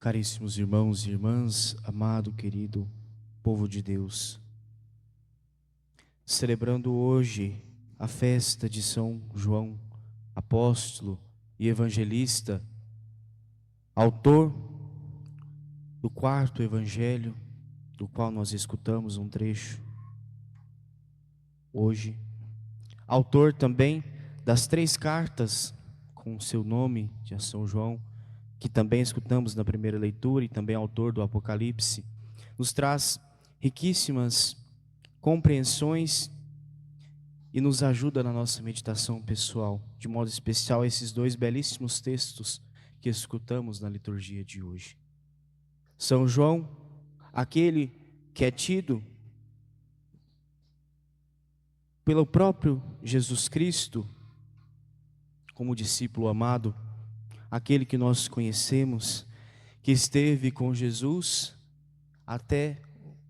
Caríssimos irmãos e irmãs, amado, querido povo de Deus, celebrando hoje a festa de São João, apóstolo e evangelista, autor do quarto evangelho, do qual nós escutamos um trecho hoje, autor também das 3 cartas com o seu nome de São João, que também escutamos na primeira leitura, e também autor do Apocalipse, nos traz riquíssimas compreensões e nos ajuda na nossa meditação pessoal, de modo especial esses 2 belíssimos textos que escutamos na liturgia de hoje. São João, aquele que é tido pelo próprio Jesus Cristo como discípulo amado, aquele que nós conhecemos, que esteve com Jesus até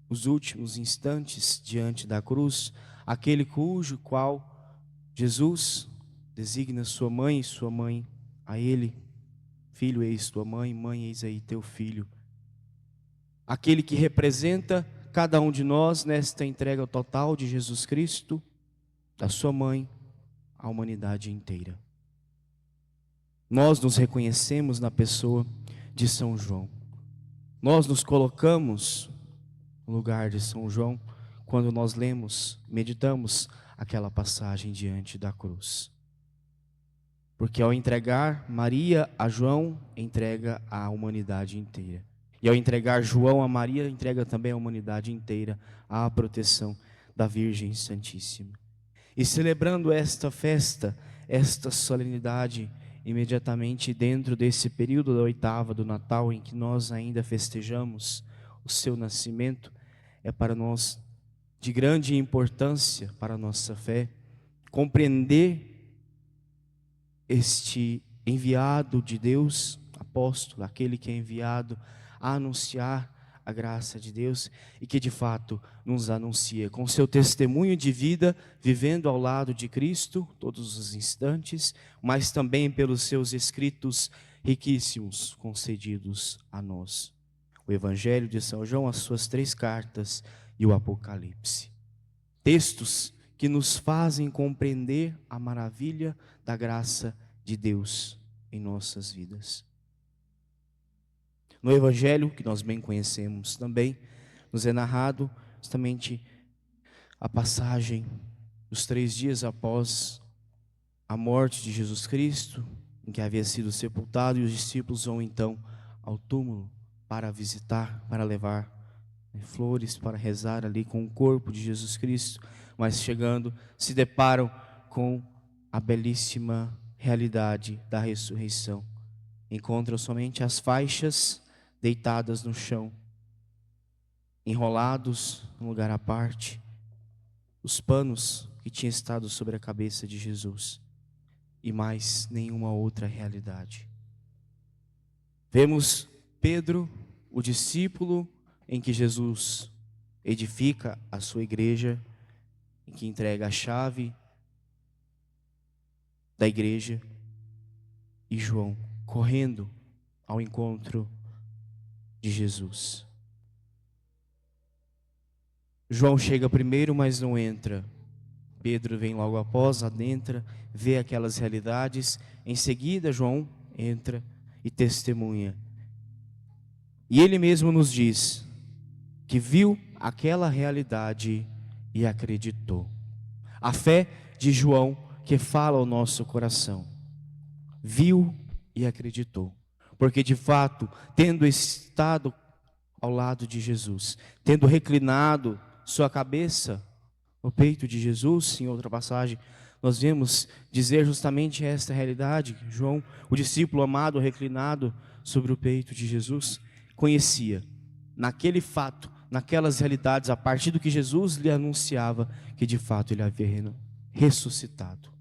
os últimos instantes diante da cruz, aquele cujo qual Jesus designa sua mãe a ele: filho, eis tua mãe, mãe, eis aí teu filho. Aquele que representa cada um de nós nesta entrega total de Jesus Cristo, da sua mãe, à humanidade inteira. Nós nos reconhecemos na pessoa de São João. Nós nos colocamos no lugar de São João quando nós lemos, meditamos aquela passagem diante da cruz. Porque ao entregar Maria a João, entrega a humanidade inteira. E ao entregar João a Maria, entrega também a humanidade inteira à proteção da Virgem Santíssima. E celebrando esta festa, esta solenidade, imediatamente dentro desse período da oitava do Natal, em que nós ainda festejamos o seu nascimento, é para nós de grande importância para a nossa fé compreender este enviado de Deus, apóstolo, aquele que é enviado a anunciar a graça de Deus e que de fato nos anuncia com seu testemunho de vida, vivendo ao lado de Cristo todos os instantes, mas também pelos seus escritos riquíssimos concedidos a nós. O Evangelho de São João, as suas 3 cartas e o Apocalipse. Textos que nos fazem compreender a maravilha da graça de Deus em nossas vidas. No Evangelho, que nós bem conhecemos também, nos é narrado justamente a passagem dos 3 dias após a morte de Jesus Cristo, em que havia sido sepultado, e os discípulos vão então ao túmulo para visitar, para levar flores, para rezar ali com o corpo de Jesus Cristo, mas chegando, se deparam com a belíssima realidade da ressurreição. Encontram somente as faixas deitadas no chão, enrolados num lugar à parte, os panos que tinham estado sobre a cabeça de Jesus, e mais nenhuma outra realidade. Vemos Pedro, o discípulo em que Jesus edifica a sua igreja, em que entrega a chave da igreja, e João correndo ao encontro de Jesus. João chega primeiro, mas não entra. Pedro vem logo após, adentra, vê aquelas realidades. Em seguida, João entra e testemunha. E ele mesmo nos diz que viu aquela realidade e acreditou. A fé de João que fala ao nosso coração. Viu e acreditou. Porque de fato, tendo estado ao lado de Jesus, tendo reclinado sua cabeça no peito de Jesus, em outra passagem, nós vemos dizer justamente esta realidade. João, o discípulo amado, reclinado sobre o peito de Jesus, conhecia naquele fato, naquelas realidades, a partir do que Jesus lhe anunciava, que de fato ele havia ressuscitado.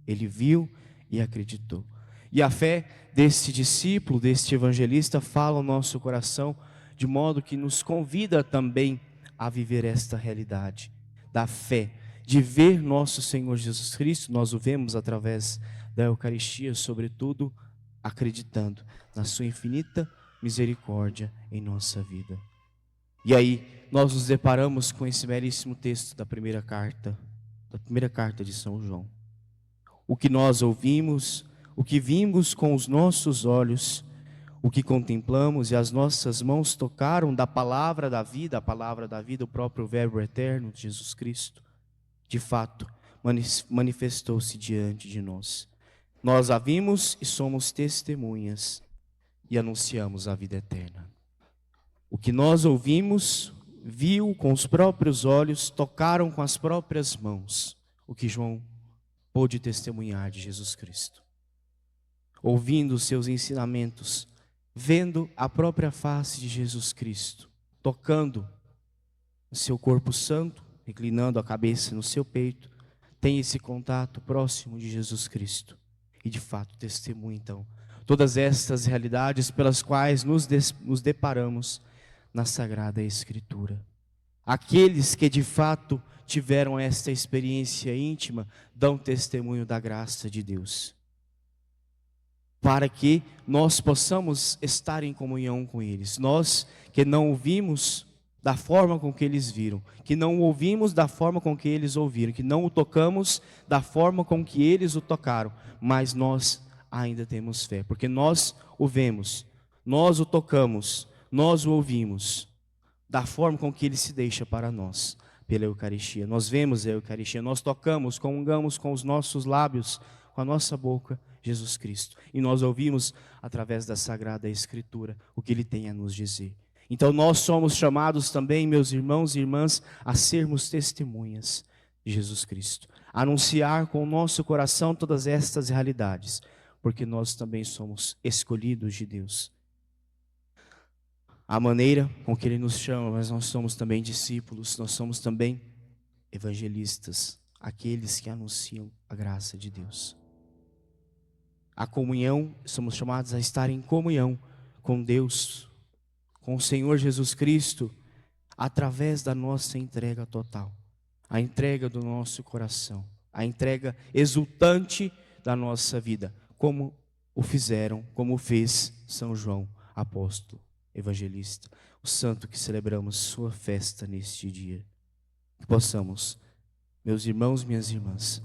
Ele viu e acreditou. E a fé deste discípulo, deste evangelista, fala ao nosso coração, de modo que nos convida também a viver esta realidade da fé, de ver nosso Senhor Jesus Cristo. Nós o vemos através da Eucaristia, sobretudo acreditando na sua infinita misericórdia em nossa vida. E aí nós nos deparamos com esse belíssimo texto da primeira carta de São João. O que nós ouvimos, o que vimos com os nossos olhos, o que contemplamos e as nossas mãos tocaram da palavra da vida, a palavra da vida, o próprio Verbo eterno de Jesus Cristo, de fato, manifestou-se diante de nós. Nós a vimos e somos testemunhas e anunciamos a vida eterna. O que nós ouvimos, viu com os próprios olhos, tocaram com as próprias mãos, o que João pôde testemunhar de Jesus Cristo. Ouvindo os seus ensinamentos, vendo a própria face de Jesus Cristo, tocando o seu corpo santo, reclinando a cabeça no seu peito, tem esse contato próximo de Jesus Cristo. E de fato testemunha então todas estas realidades pelas quais nos deparamos na Sagrada Escritura. Aqueles que de fato tiveram esta experiência íntima dão testemunho da graça de Deus, para que nós possamos estar em comunhão com eles. Nós que não ouvimos da forma com que eles viram, que não o ouvimos da forma com que eles ouviram, que não o tocamos da forma com que eles o tocaram, mas nós ainda temos fé, porque nós o vemos, nós o tocamos, nós o ouvimos, da forma com que ele se deixa para nós, pela Eucaristia. Nós vemos a Eucaristia, nós tocamos, comungamos com os nossos lábios, com a nossa boca, Jesus Cristo. E nós ouvimos, através da Sagrada Escritura, o que Ele tem a nos dizer. Então nós somos chamados também, meus irmãos e irmãs, a sermos testemunhas de Jesus Cristo. Anunciar com o nosso coração todas estas realidades, porque nós também somos escolhidos de Deus. A maneira com que Ele nos chama, mas nós somos também discípulos, nós somos também evangelistas, aqueles que anunciam a graça de Deus. A comunhão, somos chamados a estar em comunhão com Deus, com o Senhor Jesus Cristo, através da nossa entrega total, a entrega do nosso coração, a entrega exultante da nossa vida, como o fez São João, apóstolo, evangelista, o santo que celebramos sua festa neste dia. Que possamos, meus irmãos, minhas irmãs,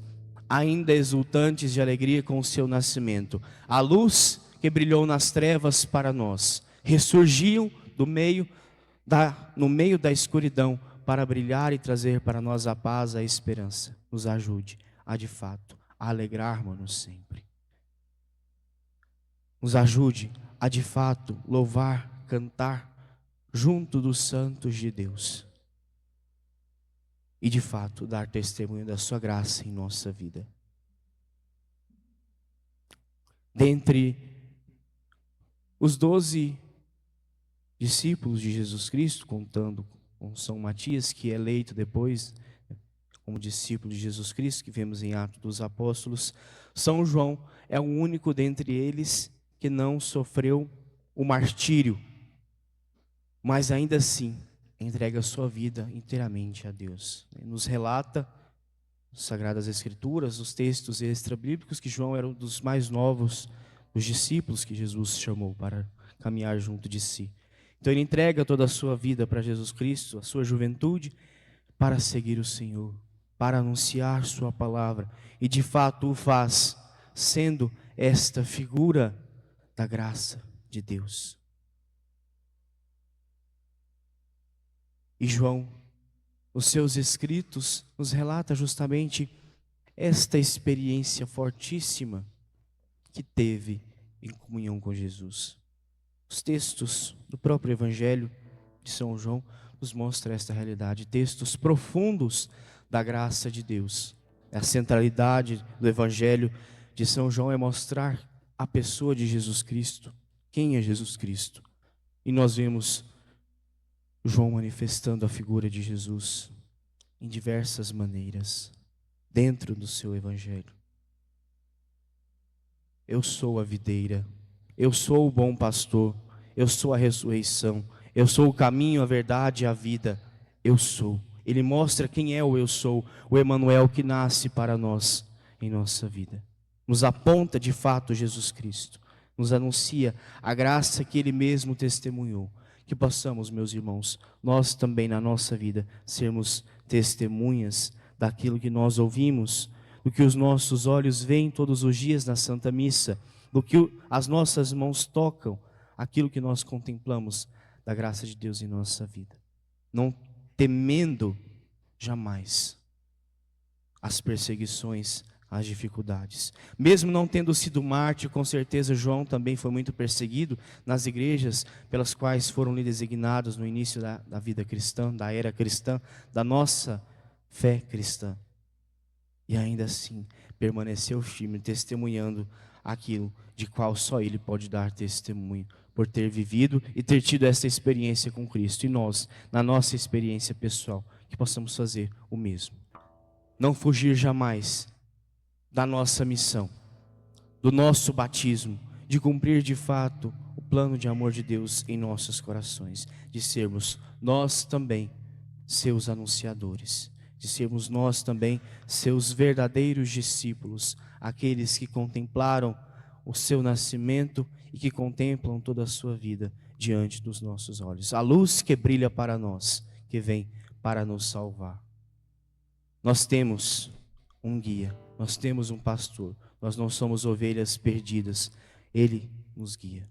ainda exultantes de alegria com o seu nascimento, a luz que brilhou nas trevas para nós, ressurgiu no meio da escuridão para brilhar e trazer para nós a paz, a esperança. Nos ajude a de fato a alegrarmos-nos sempre. Nos ajude a de fato louvar, cantar junto dos santos de Deus. E de fato dar testemunho da sua graça em nossa vida. Dentre os 12 discípulos de Jesus Cristo, contando com São Matias, que é eleito depois como discípulo de Jesus Cristo, que vemos em Atos dos Apóstolos, São João é o único dentre eles que não sofreu o martírio, mas ainda assim entrega a sua vida inteiramente a Deus. Nos relata as Sagradas Escrituras, os textos extra-bíblicos, que João era um dos mais novos dos discípulos que Jesus chamou para caminhar junto de si. Então ele entrega toda a sua vida para Jesus Cristo, a sua juventude, para seguir o Senhor, para anunciar sua palavra, e de fato o faz, sendo esta figura da graça de Deus. E João, nos seus escritos, nos relata justamente esta experiência fortíssima que teve em comunhão com Jesus. Os textos do próprio Evangelho de São João nos mostram esta realidade, textos profundos da graça de Deus. A centralidade do Evangelho de São João é mostrar a pessoa de Jesus Cristo, quem é Jesus Cristo. E nós vemos João manifestando a figura de Jesus em diversas maneiras, dentro do seu Evangelho. Eu sou a videira, eu sou o bom pastor, eu sou a ressurreição, eu sou o caminho, a verdade e a vida, eu sou. Ele mostra quem é o eu sou, o Emanuel que nasce para nós em nossa vida. Nos aponta de fato Jesus Cristo, nos anuncia a graça que Ele mesmo testemunhou. Que possamos, meus irmãos, nós também na nossa vida sermos testemunhas daquilo que nós ouvimos, do que os nossos olhos veem todos os dias na Santa Missa, do que as nossas mãos tocam, aquilo que nós contemplamos da graça de Deus em nossa vida. Não temendo jamais as perseguições, as dificuldades. Mesmo não tendo sido mártir, com certeza João também foi muito perseguido nas igrejas pelas quais foram lhe designados no início da vida cristã, da era cristã, da nossa fé cristã. E ainda assim, permaneceu firme, testemunhando aquilo de qual só Ele pode dar testemunho, por ter vivido e ter tido essa experiência com Cristo. E nós, na nossa experiência pessoal, que possamos fazer o mesmo. Não fugir jamais da nossa missão, do nosso batismo, de cumprir de fato o plano de amor de Deus em nossos corações, de sermos nós também seus anunciadores, de sermos nós também seus verdadeiros discípulos, aqueles que contemplaram o seu nascimento e que contemplam toda a sua vida diante dos nossos olhos. A luz que brilha para nós, que vem para nos salvar. Nós temos um guia, nós temos um pastor, nós não somos ovelhas perdidas, Ele nos guia.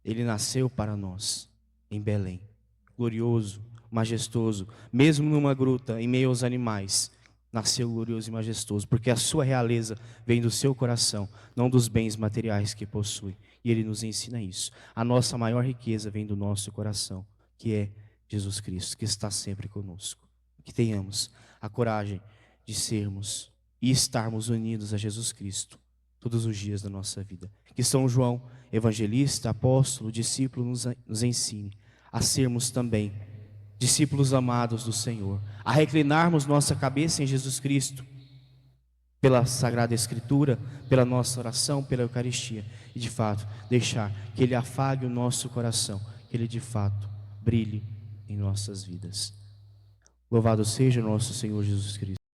Ele nasceu para nós em Belém, glorioso, majestoso, mesmo numa gruta, em meio aos animais, nasceu glorioso e majestoso, porque a sua realeza vem do seu coração, não dos bens materiais que possui. E Ele nos ensina isso. A nossa maior riqueza vem do nosso coração, que é Jesus Cristo, que está sempre conosco. Que tenhamos a coragem de sermos e estarmos unidos a Jesus Cristo todos os dias da nossa vida. Que São João, evangelista, apóstolo, discípulo, nos ensine a sermos também discípulos amados do Senhor, a reclinarmos nossa cabeça em Jesus Cristo, pela Sagrada Escritura, pela nossa oração, pela Eucaristia, e de fato deixar que Ele afague o nosso coração, que Ele de fato brilhe em nossas vidas. Louvado seja o nosso Senhor Jesus Cristo.